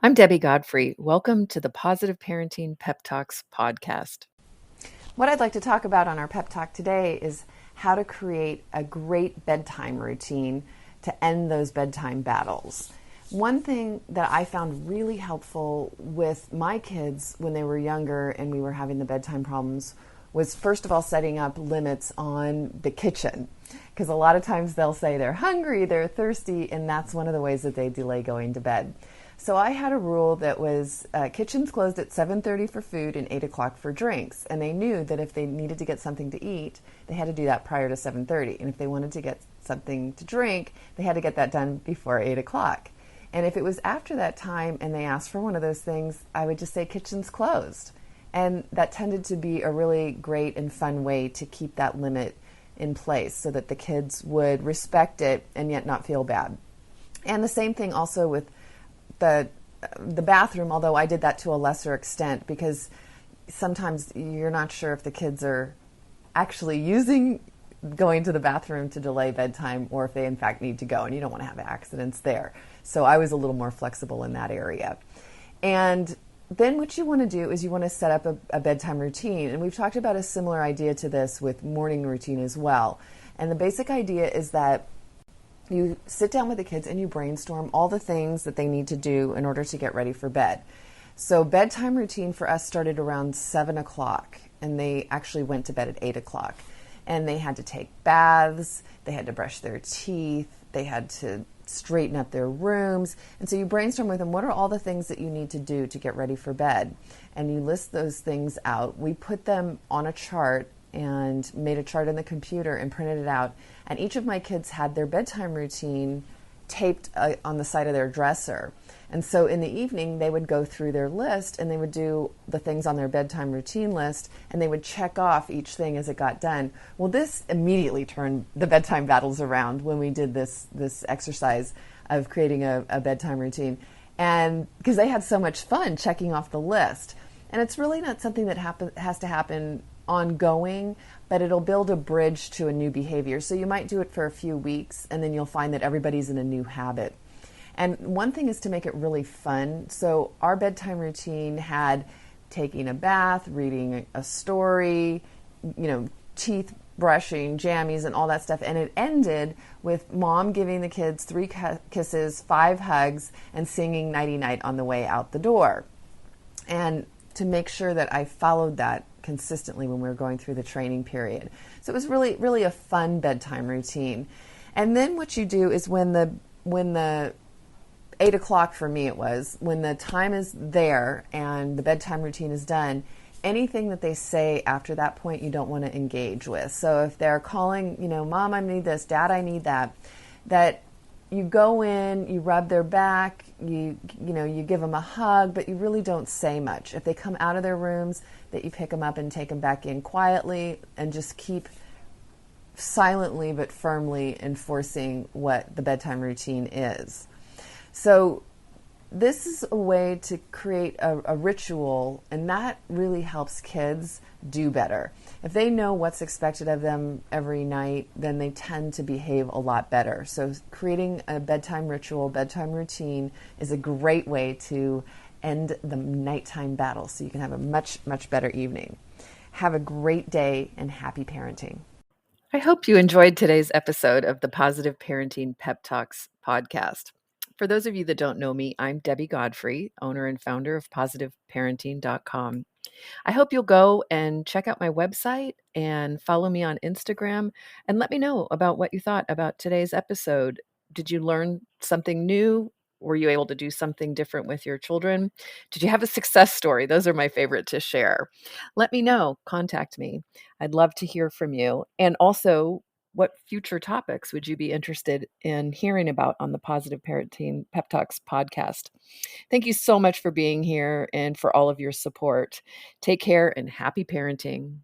I'm Debbie Godfrey. Welcome to the Positive Parenting PEP Talks podcast. What I'd like to talk about on our pep talk today is how to create a great bedtime routine to end those bedtime battles. One thing that I found really helpful with my kids when they were younger and we were having the bedtime problems was, first of all, setting up limits on the kitchen. Because a lot of times they'll say they're hungry, they're thirsty, and that's one of the ways that they delay going to bed. So I had a rule that was kitchens closed at 7:30 for food and 8 o'clock for drinks. And they knew that if they needed to get something to eat, they had to do that prior to 7:30. And if they wanted to get something to drink, they had to get that done before 8 o'clock. And if it was after that time and they asked for one of those things, I would just say kitchen's closed. And that tended to be a really great and fun way to keep that limit in place so that the kids would respect it and yet not feel bad. And the same thing also with the bathroom, although I did that to a lesser extent because sometimes you're not sure if the kids are actually using going to the bathroom to delay bedtime or if they in fact need to go, and you don't want to have accidents there. So I was a little more flexible in that area. And then what you want to do is you want to set up a bedtime routine. And we've talked about a similar idea to this with morning routine as well. And the basic idea is that you sit down with the kids and you brainstorm all the things that they need to do in order to get ready for bed. So bedtime routine for us started around 7 o'clock, and they actually went to bed at 8 o'clock. And they had to take baths, they had to brush their teeth, they had to straighten up their rooms. And so you brainstorm with them, what are all the things that you need to do to get ready for bed? And you list those things out. We put them on a chart and made a chart in the computer and printed it out. And each of my kids had their bedtime routine taped on the side of their dresser. And so in the evening, they would go through their list and they would do the things on their bedtime routine list, and they would check off each thing as it got done. Well, this immediately turned the bedtime battles around when we did this exercise of creating a bedtime routine. And because they had so much fun checking off the list. And it's really not something that has to happen ongoing, but it'll build a bridge to a new behavior. So you might do it for a few weeks, and then you'll find that everybody's in a new habit. And one thing is to make it really fun. So our bedtime routine had taking a bath, reading a story, teeth brushing, jammies, and all that stuff. And it ended with mom giving the kids 3 kisses, 5 hugs, and singing nighty-night on the way out the door. And to make sure that I followed that consistently when we were going through the training period. So it was really, really a fun bedtime routine. And then what you do is when the 8 o'clock for me it was, when the time is there and the bedtime routine is done, anything that they say after that point you don't want to engage with. So if they're calling, Mom, I need this, Dad, I need that you go in, you rub their back, you give them a hug, but you really don't say much. If they come out of their rooms, that you pick them up and take them back in quietly and just keep silently but firmly enforcing what the bedtime routine is. So this is a way to create a ritual, and that really helps kids do better. If they know what's expected of them every night, then they tend to behave a lot better. So creating a bedtime ritual, bedtime routine is a great way to end the nighttime battle so you can have a much, much better evening. Have a great day and happy parenting. I hope you enjoyed today's episode of the Positive Parenting PEP Talks podcast. For those of you that don't know me, I'm Debbie Godfrey, owner and founder of positiveparenting.com. I hope you'll go and check out my website and follow me on Instagram and let me know about what you thought about today's episode. Did you learn something new? Were you able to do something different with your children? Did you have a success story? Those are my favorite to share. Let me know. Contact me. I'd love to hear from you. And also, what future topics would you be interested in hearing about on the Positive Parenting Pep Talks podcast? Thank you so much for being here and for all of your support. Take care and happy parenting.